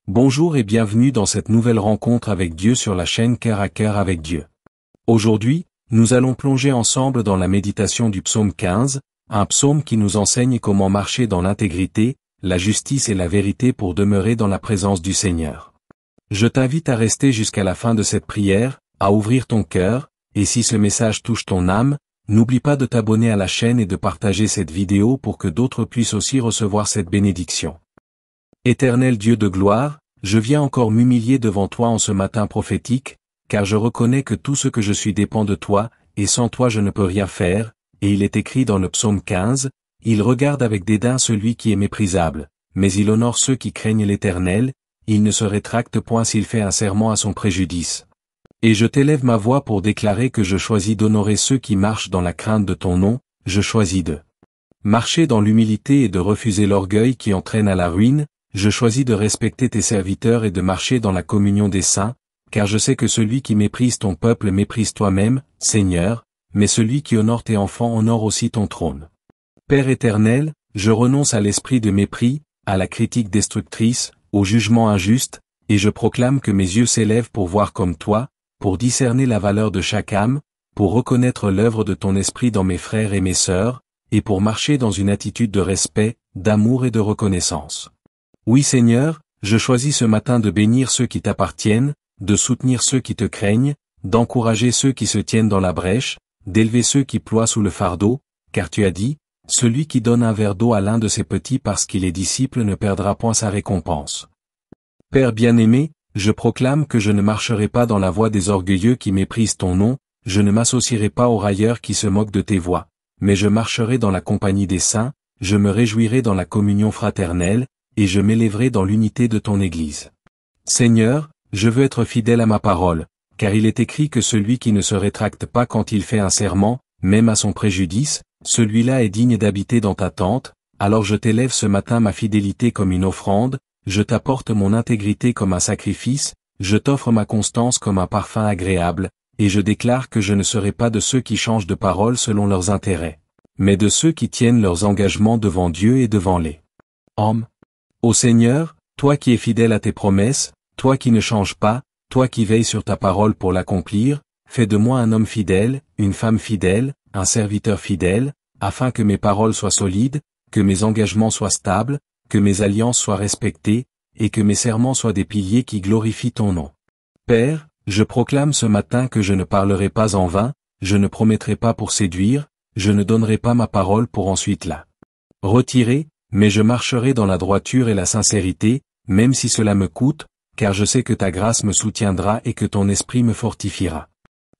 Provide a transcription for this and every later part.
Bonjour et bienvenue dans cette nouvelle rencontre avec Dieu sur la chaîne Cœur à Cœur avec Dieu. Aujourd'hui, nous allons plonger ensemble dans la méditation du psaume 15, un psaume qui nous enseigne comment marcher dans l'intégrité, la justice et la vérité pour demeurer dans la présence du Seigneur. Je t'invite à rester jusqu'à la fin de cette prière, à ouvrir ton cœur, et si ce message touche ton âme, n'oublie pas de t'abonner à la chaîne et de partager cette vidéo pour que d'autres puissent aussi recevoir cette bénédiction. Éternel Dieu de gloire, je viens encore m'humilier devant toi en ce matin prophétique, car je reconnais que tout ce que je suis dépend de toi, et sans toi je ne peux rien faire, et il est écrit dans le psaume 15, « Il regarde avec dédain celui qui est méprisable, mais il honore ceux qui craignent l'Éternel, il ne se rétracte point s'il fait un serment à son préjudice. » Et je t'élève ma voix pour déclarer que je choisis d'honorer ceux qui marchent dans la crainte de ton nom, je choisis de marcher dans l'humilité et de refuser l'orgueil qui entraîne à la ruine. Je choisis de respecter tes serviteurs et de marcher dans la communion des saints, car je sais que celui qui méprise ton peuple méprise toi-même, Seigneur, mais celui qui honore tes enfants honore aussi ton trône. Père éternel, je renonce à l'esprit de mépris, à la critique destructrice, au jugement injuste, et je proclame que mes yeux s'élèvent pour voir comme toi, pour discerner la valeur de chaque âme, pour reconnaître l'œuvre de ton esprit dans mes frères et mes sœurs, et pour marcher dans une attitude de respect, d'amour et de reconnaissance. Oui Seigneur, je choisis ce matin de bénir ceux qui t'appartiennent, de soutenir ceux qui te craignent, d'encourager ceux qui se tiennent dans la brèche, d'élever ceux qui ploient sous le fardeau, car tu as dit, « Celui qui donne un verre d'eau à l'un de ses petits parce qu'il est disciple ne perdra point sa récompense. » Père bien-aimé, je proclame que je ne marcherai pas dans la voie des orgueilleux qui méprisent ton nom, je ne m'associerai pas aux railleurs qui se moquent de tes voies, mais je marcherai dans la compagnie des saints, je me réjouirai dans la communion fraternelle, et je m'élèverai dans l'unité de ton Église. Seigneur, je veux être fidèle à ma parole, car il est écrit que celui qui ne se rétracte pas quand il fait un serment, même à son préjudice, celui-là est digne d'habiter dans ta tente, alors je t'élève ce matin ma fidélité comme une offrande, je t'apporte mon intégrité comme un sacrifice, je t'offre ma constance comme un parfum agréable, et je déclare que je ne serai pas de ceux qui changent de parole selon leurs intérêts, mais de ceux qui tiennent leurs engagements devant Dieu et devant les hommes. Ô Seigneur, toi qui es fidèle à tes promesses, toi qui ne changes pas, toi qui veilles sur ta parole pour l'accomplir, fais de moi un homme fidèle, une femme fidèle, un serviteur fidèle, afin que mes paroles soient solides, que mes engagements soient stables, que mes alliances soient respectées, et que mes serments soient des piliers qui glorifient ton nom. Père, je proclame ce matin que je ne parlerai pas en vain, je ne promettrai pas pour séduire, je ne donnerai pas ma parole pour ensuite la retirer, mais je marcherai dans la droiture et la sincérité, même si cela me coûte, car je sais que ta grâce me soutiendra et que ton esprit me fortifiera.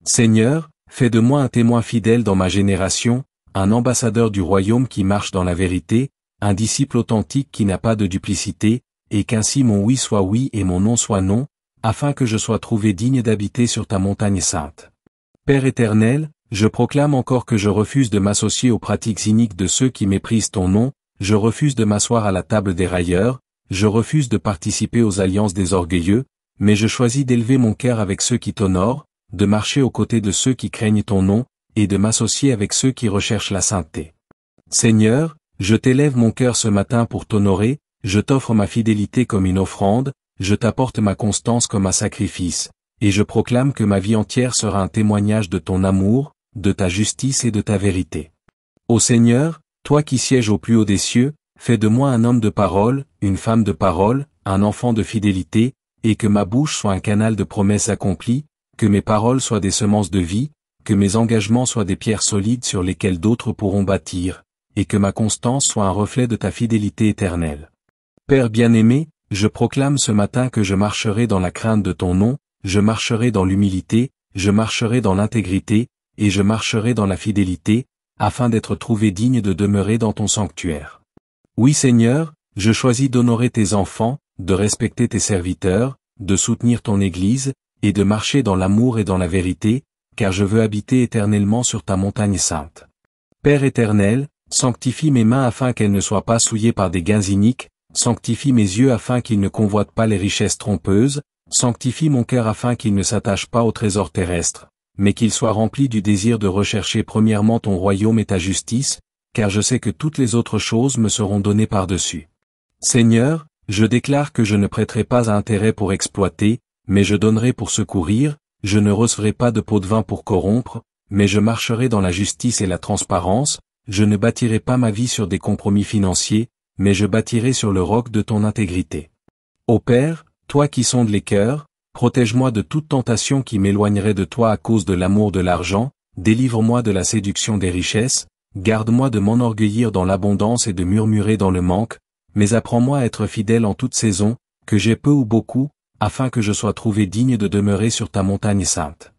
Seigneur, fais de moi un témoin fidèle dans ma génération, un ambassadeur du royaume qui marche dans la vérité, un disciple authentique qui n'a pas de duplicité, et qu'ainsi mon oui soit oui et mon non soit non, afin que je sois trouvé digne d'habiter sur ta montagne sainte. Père éternel, je proclame encore que je refuse de m'associer aux pratiques iniques de ceux qui méprisent ton nom, je refuse de m'asseoir à la table des railleurs, je refuse de participer aux alliances des orgueilleux, mais je choisis d'élever mon cœur avec ceux qui t'honorent, de marcher aux côtés de ceux qui craignent ton nom, et de m'associer avec ceux qui recherchent la sainteté. Seigneur, je t'élève mon cœur ce matin pour t'honorer, je t'offre ma fidélité comme une offrande, je t'apporte ma constance comme un sacrifice, et je proclame que ma vie entière sera un témoignage de ton amour, de ta justice et de ta vérité. Ô Seigneur, toi qui sièges au plus haut des cieux, fais de moi un homme de parole, une femme de parole, un enfant de fidélité, et que ma bouche soit un canal de promesses accomplies, que mes paroles soient des semences de vie, que mes engagements soient des pierres solides sur lesquelles d'autres pourront bâtir, et que ma constance soit un reflet de ta fidélité éternelle. Père bien-aimé, je proclame ce matin que je marcherai dans la crainte de ton nom, je marcherai dans l'humilité, je marcherai dans l'intégrité, et je marcherai dans la fidélité, afin d'être trouvé digne de demeurer dans ton sanctuaire. Oui Seigneur, je choisis d'honorer tes enfants, de respecter tes serviteurs, de soutenir ton Église, et de marcher dans l'amour et dans la vérité, car je veux habiter éternellement sur ta montagne sainte. Père éternel, sanctifie mes mains afin qu'elles ne soient pas souillées par des gains iniques, sanctifie mes yeux afin qu'ils ne convoitent pas les richesses trompeuses, sanctifie mon cœur afin qu'il ne s'attache pas aux trésors terrestres, mais qu'il soit rempli du désir de rechercher premièrement ton royaume et ta justice, car je sais que toutes les autres choses me seront données par-dessus. Seigneur, je déclare que je ne prêterai pas à intérêt pour exploiter, mais je donnerai pour secourir, je ne recevrai pas de pot de vin pour corrompre, mais je marcherai dans la justice et la transparence, je ne bâtirai pas ma vie sur des compromis financiers, mais je bâtirai sur le roc de ton intégrité. Ô Père, toi qui sondes les cœurs, protège-moi de toute tentation qui m'éloignerait de toi à cause de l'amour de l'argent, délivre-moi de la séduction des richesses, garde-moi de m'enorgueillir dans l'abondance et de murmurer dans le manque, mais apprends-moi à être fidèle en toute saison, que j'ai peu ou beaucoup, afin que je sois trouvé digne de demeurer sur ta montagne sainte.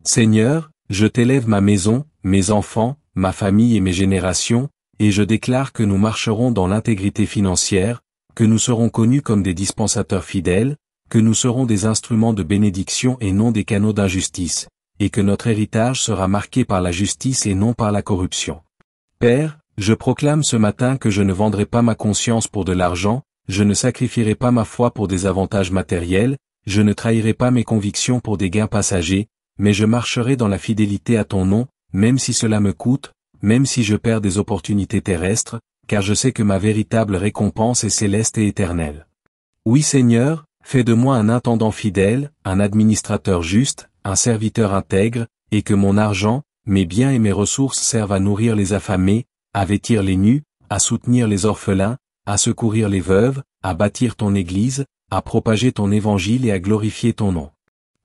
Seigneur, je t'élève ma maison, mes enfants, ma famille et mes générations, et je déclare que nous marcherons dans l'intégrité financière, que nous serons connus comme des dispensateurs fidèles, que nous serons des instruments de bénédiction et non des canaux d'injustice, et que notre héritage sera marqué par la justice et non par la corruption. Père, je proclame ce matin que je ne vendrai pas ma conscience pour de l'argent, je ne sacrifierai pas ma foi pour des avantages matériels, je ne trahirai pas mes convictions pour des gains passagers, mais je marcherai dans la fidélité à ton nom, même si cela me coûte, même si je perds des opportunités terrestres, car je sais que ma véritable récompense est céleste et éternelle. Oui Seigneur, fais de moi un intendant fidèle, un administrateur juste, un serviteur intègre, et que mon argent, mes biens et mes ressources servent à nourrir les affamés, à vêtir les nus, à soutenir les orphelins, à secourir les veuves, à bâtir ton Église, à propager ton évangile et à glorifier ton nom.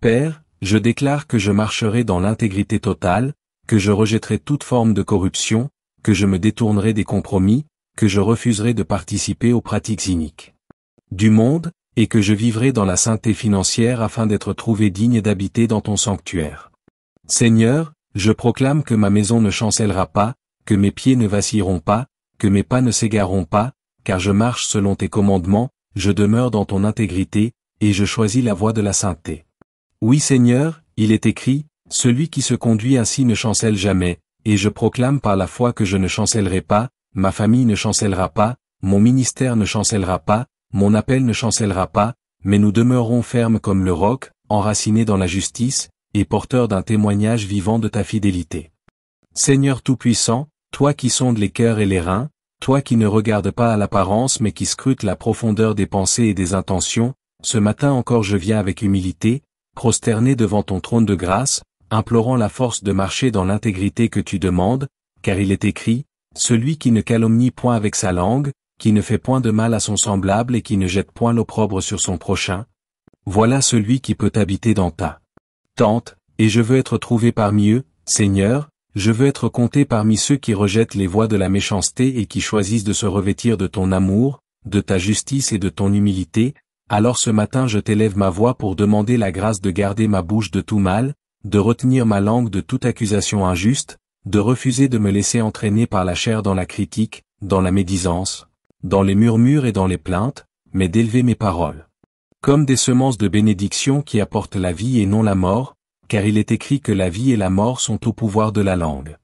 Père, je déclare que je marcherai dans l'intégrité totale, que je rejetterai toute forme de corruption, que je me détournerai des compromis, que je refuserai de participer aux pratiques iniques du monde, et que je vivrai dans la sainteté financière afin d'être trouvé digne d'habiter dans ton sanctuaire. Seigneur, je proclame que ma maison ne chancellera pas, que mes pieds ne vacilleront pas, que mes pas ne s'égareront pas, car je marche selon tes commandements, je demeure dans ton intégrité, et je choisis la voie de la sainteté. Oui Seigneur, il est écrit, celui qui se conduit ainsi ne chancelle jamais, et je proclame par la foi que je ne chancellerai pas, ma famille ne chancellera pas, mon ministère ne chancellera pas, mon appel ne chancellera pas, mais nous demeurerons fermes comme le roc, enracinés dans la justice, et porteurs d'un témoignage vivant de ta fidélité. Seigneur Tout-Puissant, toi qui sondes les cœurs et les reins, toi qui ne regardes pas à l'apparence mais qui scrutes la profondeur des pensées et des intentions, ce matin encore je viens avec humilité, prosterné devant ton trône de grâce, implorant la force de marcher dans l'intégrité que tu demandes, car il est écrit, celui qui ne calomnie point avec sa langue, qui ne fait point de mal à son semblable et qui ne jette point l'opprobre sur son prochain. Voilà celui qui peut habiter dans ta tente, et je veux être trouvé parmi eux, Seigneur, je veux être compté parmi ceux qui rejettent les voies de la méchanceté et qui choisissent de se revêtir de ton amour, de ta justice et de ton humilité. Alors ce matin je t'élève ma voix pour demander la grâce de garder ma bouche de tout mal, de retenir ma langue de toute accusation injuste, de refuser de me laisser entraîner par la chair dans la critique, dans la médisance, dans les murmures et dans les plaintes, mais d'élever mes paroles comme des semences de bénédiction qui apportent la vie et non la mort, car il est écrit que la vie et la mort sont au pouvoir de la langue.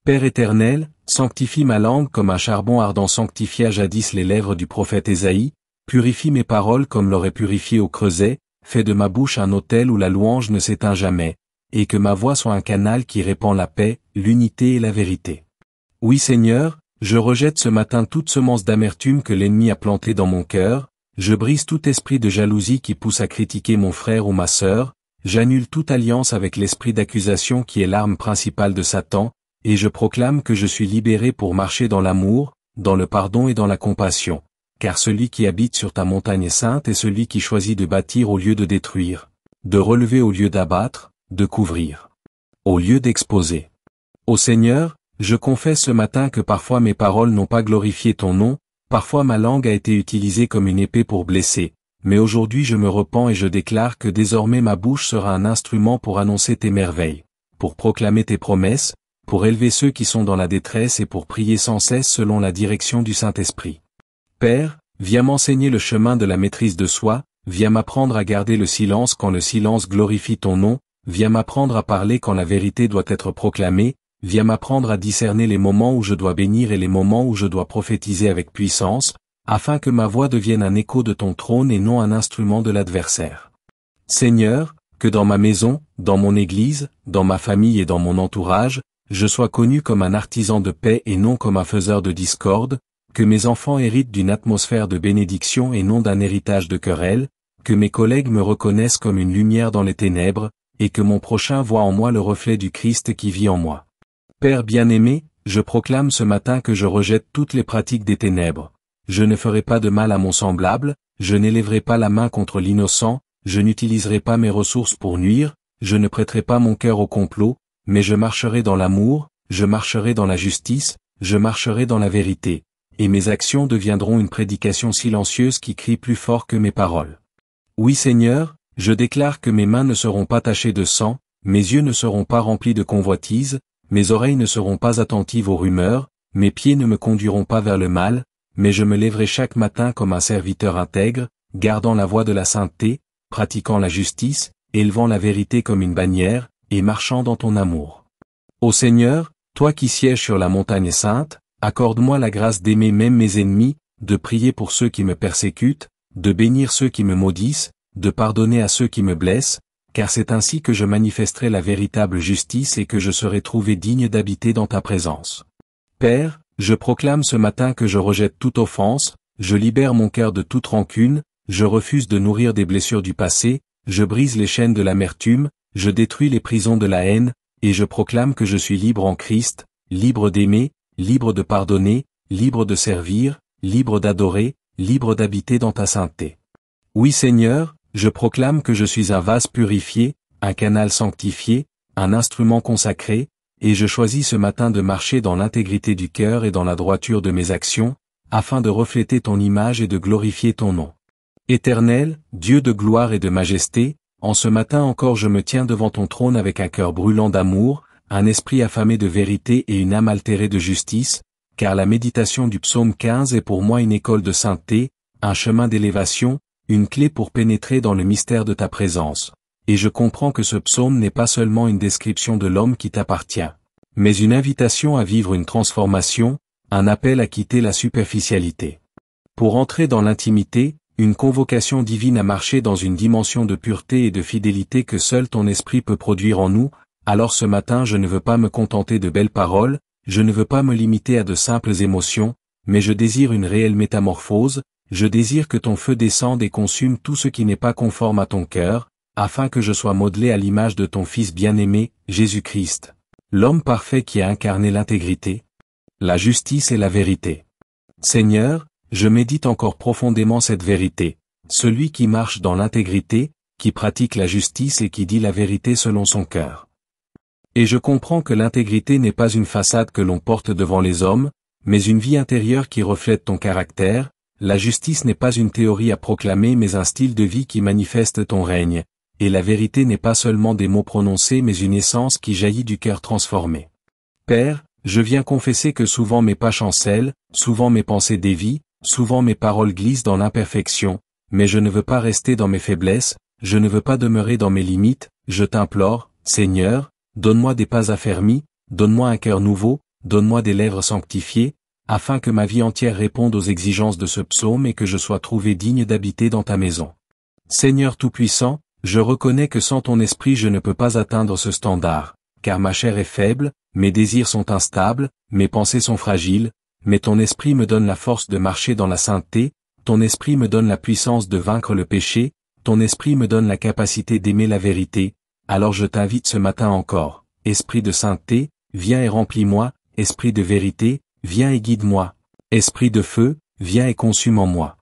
Père éternel, sanctifie ma langue comme un charbon ardent sanctifia jadis les lèvres du prophète Ésaïe, purifie mes paroles comme l'aurait purifié au creuset, fais de ma bouche un autel où la louange ne s'éteint jamais, et que ma voix soit un canal qui répand la paix, l'unité et la vérité. Oui Seigneur, je rejette ce matin toute semence d'amertume que l'ennemi a plantée dans mon cœur, je brise tout esprit de jalousie qui pousse à critiquer mon frère ou ma sœur, j'annule toute alliance avec l'esprit d'accusation qui est l'arme principale de Satan, et je proclame que je suis libéré pour marcher dans l'amour, dans le pardon et dans la compassion, car celui qui habite sur ta montagne sainte est celui qui choisit de bâtir au lieu de détruire, de relever au lieu d'abattre, de couvrir, au lieu d'exposer. Ô Seigneur, je confesse ce matin que parfois mes paroles n'ont pas glorifié ton nom, parfois ma langue a été utilisée comme une épée pour blesser, mais aujourd'hui je me repens et je déclare que désormais ma bouche sera un instrument pour annoncer tes merveilles, pour proclamer tes promesses, pour élever ceux qui sont dans la détresse et pour prier sans cesse selon la direction du Saint-Esprit. Père, viens m'enseigner le chemin de la maîtrise de soi, viens m'apprendre à garder le silence quand le silence glorifie ton nom, viens m'apprendre à parler quand la vérité doit être proclamée, viens m'apprendre à discerner les moments où je dois bénir et les moments où je dois prophétiser avec puissance, afin que ma voix devienne un écho de ton trône et non un instrument de l'adversaire. Seigneur, que dans ma maison, dans mon Église, dans ma famille et dans mon entourage, je sois connu comme un artisan de paix et non comme un faiseur de discorde, que mes enfants héritent d'une atmosphère de bénédiction et non d'un héritage de querelle, que mes collègues me reconnaissent comme une lumière dans les ténèbres, et que mon prochain voit en moi le reflet du Christ qui vit en moi. Père bien-aimé, je proclame ce matin que je rejette toutes les pratiques des ténèbres. Je ne ferai pas de mal à mon semblable, je n'élèverai pas la main contre l'innocent, je n'utiliserai pas mes ressources pour nuire, je ne prêterai pas mon cœur au complot, mais je marcherai dans l'amour, je marcherai dans la justice, je marcherai dans la vérité, et mes actions deviendront une prédication silencieuse qui crie plus fort que mes paroles. Oui Seigneur, je déclare que mes mains ne seront pas tachées de sang, mes yeux ne seront pas remplis de convoitises, mes oreilles ne seront pas attentives aux rumeurs, mes pieds ne me conduiront pas vers le mal, mais je me lèverai chaque matin comme un serviteur intègre, gardant la voie de la sainteté, pratiquant la justice, élevant la vérité comme une bannière, et marchant dans ton amour. Ô Seigneur, toi qui sièges sur la montagne sainte, accorde-moi la grâce d'aimer même mes ennemis, de prier pour ceux qui me persécutent, de bénir ceux qui me maudissent, de pardonner à ceux qui me blessent, car c'est ainsi que je manifesterai la véritable justice et que je serai trouvé digne d'habiter dans ta présence. Père, je proclame ce matin que je rejette toute offense, je libère mon cœur de toute rancune, je refuse de nourrir des blessures du passé, je brise les chaînes de l'amertume, je détruis les prisons de la haine, et je proclame que je suis libre en Christ, libre d'aimer, libre de pardonner, libre de servir, libre d'adorer, libre d'habiter dans ta sainteté. Oui Seigneur, je proclame que je suis un vase purifié, un canal sanctifié, un instrument consacré, et je choisis ce matin de marcher dans l'intégrité du cœur et dans la droiture de mes actions, afin de refléter ton image et de glorifier ton nom. Éternel, Dieu de gloire et de majesté, en ce matin encore je me tiens devant ton trône avec un cœur brûlant d'amour, un esprit affamé de vérité et une âme altérée de justice, car la méditation du psaume 15 est pour moi une école de sainteté, un chemin d'élévation, une clé pour pénétrer dans le mystère de ta présence. Et je comprends que ce psaume n'est pas seulement une description de l'homme qui t'appartient, mais une invitation à vivre une transformation, un appel à quitter la superficialité. Pour entrer dans l'intimité, une convocation divine à marcher dans une dimension de pureté et de fidélité que seul ton esprit peut produire en nous, alors ce matin je ne veux pas me contenter de belles paroles, je ne veux pas me limiter à de simples émotions, mais je désire une réelle métamorphose, je désire que ton feu descende et consume tout ce qui n'est pas conforme à ton cœur, afin que je sois modelé à l'image de ton Fils bien-aimé, Jésus-Christ, l'homme parfait qui a incarné l'intégrité, la justice et la vérité. Seigneur, je médite encore profondément cette vérité, celui qui marche dans l'intégrité, qui pratique la justice et qui dit la vérité selon son cœur. Et je comprends que l'intégrité n'est pas une façade que l'on porte devant les hommes, mais une vie intérieure qui reflète ton caractère. La justice n'est pas une théorie à proclamer mais un style de vie qui manifeste ton règne, et la vérité n'est pas seulement des mots prononcés mais une essence qui jaillit du cœur transformé. Père, je viens confesser que souvent mes pas chancellent, souvent mes pensées dévient, souvent mes paroles glissent dans l'imperfection, mais je ne veux pas rester dans mes faiblesses, je ne veux pas demeurer dans mes limites, je t'implore, Seigneur, donne-moi des pas affermis, donne-moi un cœur nouveau, donne-moi des lèvres sanctifiées, afin que ma vie entière réponde aux exigences de ce psaume et que je sois trouvé digne d'habiter dans ta maison. Seigneur Tout-Puissant, je reconnais que sans ton esprit je ne peux pas atteindre ce standard, car ma chair est faible, mes désirs sont instables, mes pensées sont fragiles, mais ton esprit me donne la force de marcher dans la sainteté, ton esprit me donne la puissance de vaincre le péché, ton esprit me donne la capacité d'aimer la vérité, alors je t'invite ce matin encore, esprit de sainteté, viens et remplis-moi, esprit de vérité, viens et guide-moi. Esprit de feu, viens et consume en moi.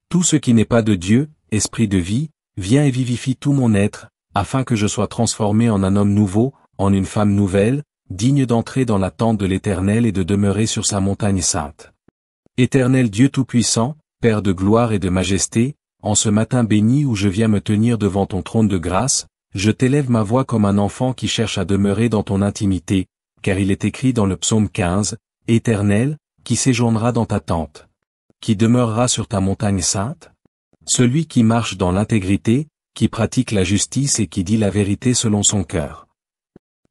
Tout ce qui n'est pas de Dieu, esprit de vie, viens et vivifie tout mon être, afin que je sois transformé en un homme nouveau, en une femme nouvelle, digne d'entrer dans la tente de l'Éternel et de demeurer sur sa montagne sainte. Éternel Dieu Tout-Puissant, Père de gloire et de majesté, en ce matin béni où je viens me tenir devant ton trône de grâce, je t'élève ma voix comme un enfant qui cherche à demeurer dans ton intimité, car il est écrit dans le psaume 15, Éternel, qui séjournera dans ta tente, qui demeurera sur ta montagne sainte, celui qui marche dans l'intégrité, qui pratique la justice et qui dit la vérité selon son cœur.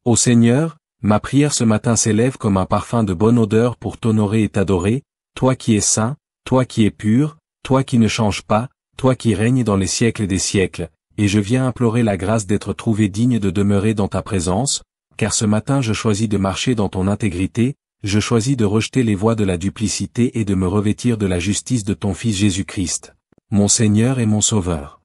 Ô Seigneur, ma prière ce matin s'élève comme un parfum de bonne odeur pour t'honorer et t'adorer, toi qui es saint, toi qui es pur, toi qui ne changes pas, toi qui règnes dans les siècles des siècles, et je viens implorer la grâce d'être trouvé digne de demeurer dans ta présence, car ce matin je choisis de marcher dans ton intégrité, je choisis de rejeter les voies de la duplicité et de me revêtir de la justice de ton Fils Jésus-Christ, mon Seigneur et mon Sauveur.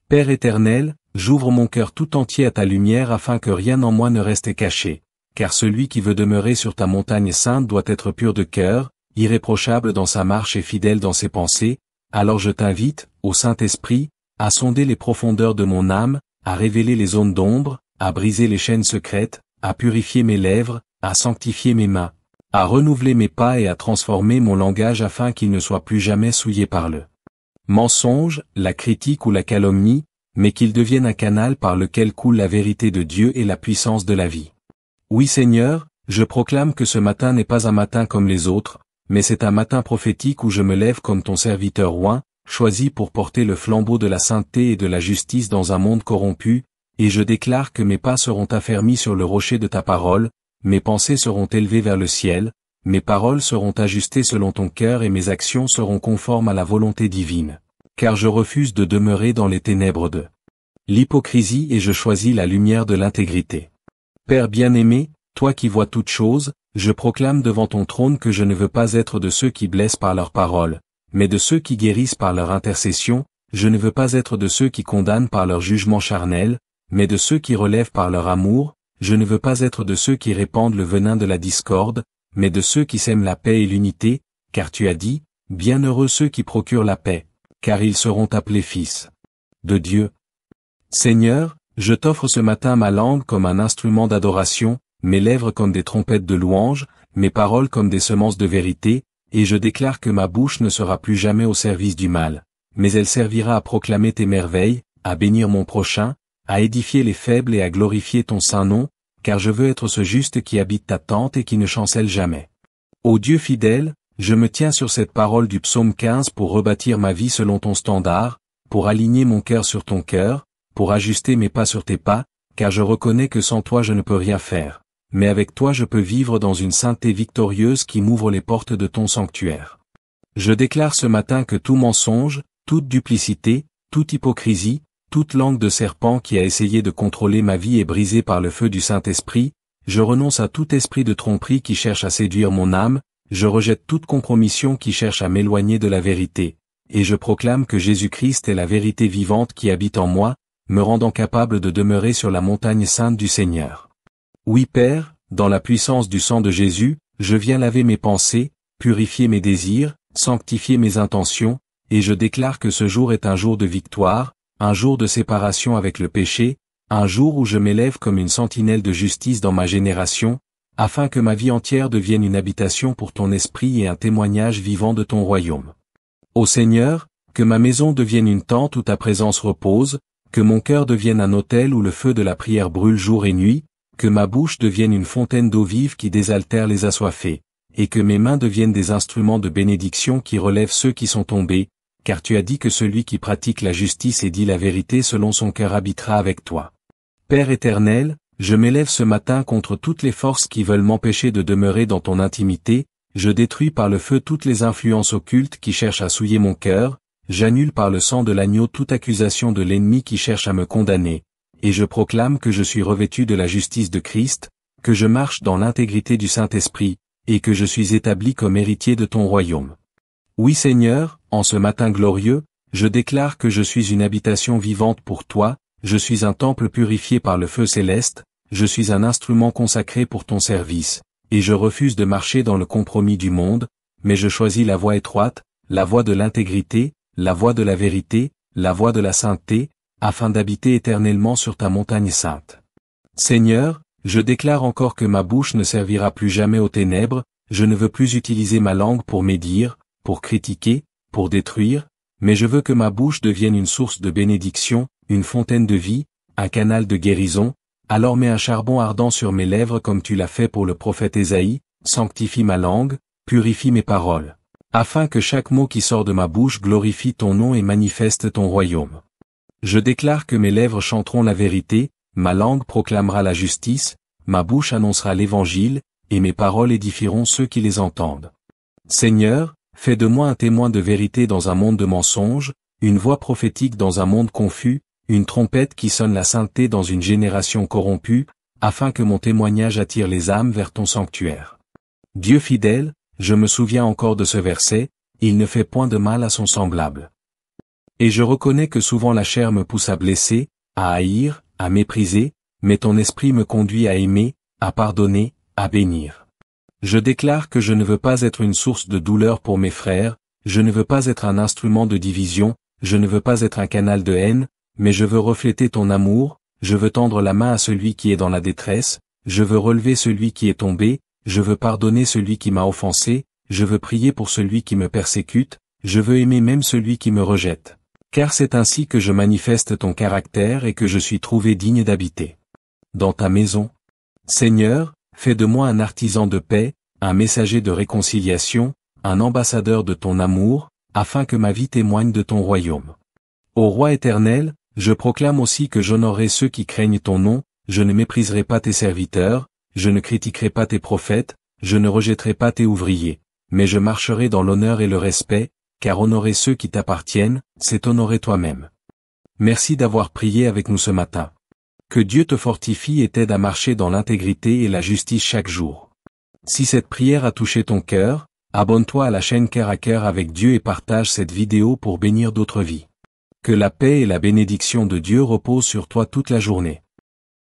Père éternel, j'ouvre mon cœur tout entier à ta lumière afin que rien en moi ne reste caché, car celui qui veut demeurer sur ta montagne sainte doit être pur de cœur, irréprochable dans sa marche et fidèle dans ses pensées. Alors je t'invite, ô Saint-Esprit, à sonder les profondeurs de mon âme, à révéler les zones d'ombre, à briser les chaînes secrètes, à purifier mes lèvres, à sanctifier mes mains, à renouveler mes pas et à transformer mon langage afin qu'il ne soit plus jamais souillé par le mensonge, la critique ou la calomnie, mais qu'il devienne un canal par lequel coule la vérité de Dieu et la puissance de la vie. Oui Seigneur, je proclame que ce matin n'est pas un matin comme les autres, mais c'est un matin prophétique où je me lève comme ton serviteur oint, choisi pour porter le flambeau de la sainteté et de la justice dans un monde corrompu, et je déclare que mes pas seront affermis sur le rocher de ta parole, mes pensées seront élevées vers le ciel, mes paroles seront ajustées selon ton cœur et mes actions seront conformes à la volonté divine, car je refuse de demeurer dans les ténèbres de l'hypocrisie et je choisis la lumière de l'intégrité. Père bien-aimé, toi qui vois toutes choses, je proclame devant ton trône que je ne veux pas être de ceux qui blessent par leurs paroles, mais de ceux qui guérissent par leur intercession, je ne veux pas être de ceux qui condamnent par leur jugement charnel, mais de ceux qui relèvent par leur amour, je ne veux pas être de ceux qui répandent le venin de la discorde, mais de ceux qui sèment la paix et l'unité, car tu as dit, bienheureux ceux qui procurent la paix, car ils seront appelés fils de Dieu. Seigneur, je t'offre ce matin ma langue comme un instrument d'adoration, mes lèvres comme des trompettes de louange, mes paroles comme des semences de vérité, et je déclare que ma bouche ne sera plus jamais au service du mal, mais elle servira à proclamer tes merveilles, à bénir mon prochain, à édifier les faibles et à glorifier ton saint nom, car je veux être ce juste qui habite ta tente et qui ne chancelle jamais. Ô Dieu fidèle, je me tiens sur cette parole du psaume 15 pour rebâtir ma vie selon ton standard, pour aligner mon cœur sur ton cœur, pour ajuster mes pas sur tes pas, car je reconnais que sans toi je ne peux rien faire, mais avec toi je peux vivre dans une sainteté victorieuse qui m'ouvre les portes de ton sanctuaire. Je déclare ce matin que tout mensonge, toute duplicité, toute hypocrisie, toute langue de serpent qui a essayé de contrôler ma vie est brisée par le feu du Saint-Esprit, je renonce à tout esprit de tromperie qui cherche à séduire mon âme, je rejette toute compromission qui cherche à m'éloigner de la vérité, et je proclame que Jésus-Christ est la vérité vivante qui habite en moi, me rendant capable de demeurer sur la montagne sainte du Seigneur. Oui Père, dans la puissance du sang de Jésus, je viens laver mes pensées, purifier mes désirs, sanctifier mes intentions, et je déclare que ce jour est un jour de victoire, un jour de séparation avec le péché, un jour où je m'élève comme une sentinelle de justice dans ma génération, afin que ma vie entière devienne une habitation pour ton esprit et un témoignage vivant de ton royaume. Ô Seigneur, que ma maison devienne une tente où ta présence repose, que mon cœur devienne un autel où le feu de la prière brûle jour et nuit, que ma bouche devienne une fontaine d'eau vive qui désaltère les assoiffés, et que mes mains deviennent des instruments de bénédiction qui relèvent ceux qui sont tombés, car tu as dit que celui qui pratique la justice et dit la vérité selon son cœur habitera avec toi. Père éternel, je m'élève ce matin contre toutes les forces qui veulent m'empêcher de demeurer dans ton intimité, je détruis par le feu toutes les influences occultes qui cherchent à souiller mon cœur, j'annule par le sang de l'agneau toute accusation de l'ennemi qui cherche à me condamner, et je proclame que je suis revêtu de la justice de Christ, que je marche dans l'intégrité du Saint-Esprit, et que je suis établi comme héritier de ton royaume. Oui Seigneur, en ce matin glorieux, je déclare que je suis une habitation vivante pour toi, je suis un temple purifié par le feu céleste, je suis un instrument consacré pour ton service, et je refuse de marcher dans le compromis du monde, mais je choisis la voie étroite, la voie de l'intégrité, la voie de la vérité, la voie de la sainteté, afin d'habiter éternellement sur ta montagne sainte. Seigneur, je déclare encore que ma bouche ne servira plus jamais aux ténèbres, je ne veux plus utiliser ma langue pour médire, pour critiquer, pour détruire, mais je veux que ma bouche devienne une source de bénédiction, une fontaine de vie, un canal de guérison. Alors mets un charbon ardent sur mes lèvres comme tu l'as fait pour le prophète Ésaïe, sanctifie ma langue, purifie mes paroles, afin que chaque mot qui sort de ma bouche glorifie ton nom et manifeste ton royaume. Je déclare que mes lèvres chanteront la vérité, ma langue proclamera la justice, ma bouche annoncera l'évangile, et mes paroles édifieront ceux qui les entendent. Seigneur, fais de moi un témoin de vérité dans un monde de mensonges, une voix prophétique dans un monde confus, une trompette qui sonne la sainteté dans une génération corrompue, afin que mon témoignage attire les âmes vers ton sanctuaire. Dieu fidèle, je me souviens encore de ce verset, il ne fait point de mal à son semblable. Et je reconnais que souvent la chair me pousse à blesser, à haïr, à mépriser, mais ton esprit me conduit à aimer, à pardonner, à bénir. Je déclare que je ne veux pas être une source de douleur pour mes frères, je ne veux pas être un instrument de division, je ne veux pas être un canal de haine, mais je veux refléter ton amour, je veux tendre la main à celui qui est dans la détresse, je veux relever celui qui est tombé, je veux pardonner celui qui m'a offensé, je veux prier pour celui qui me persécute, je veux aimer même celui qui me rejette. Car c'est ainsi que je manifeste ton caractère et que je suis trouvé digne d'habiter dans ta maison. Seigneur, fais de moi un artisan de paix, un messager de réconciliation, un ambassadeur de ton amour, afin que ma vie témoigne de ton royaume. Ô Roi éternel, je proclame aussi que j'honorerai ceux qui craignent ton nom, je ne mépriserai pas tes serviteurs, je ne critiquerai pas tes prophètes, je ne rejetterai pas tes ouvriers, mais je marcherai dans l'honneur et le respect, car honorer ceux qui t'appartiennent, c'est honorer toi-même. Merci d'avoir prié avec nous ce matin. Que Dieu te fortifie et t'aide à marcher dans l'intégrité et la justice chaque jour. Si cette prière a touché ton cœur, abonne-toi à la chaîne Cœur à Cœur avec Dieu et partage cette vidéo pour bénir d'autres vies. Que la paix et la bénédiction de Dieu reposent sur toi toute la journée.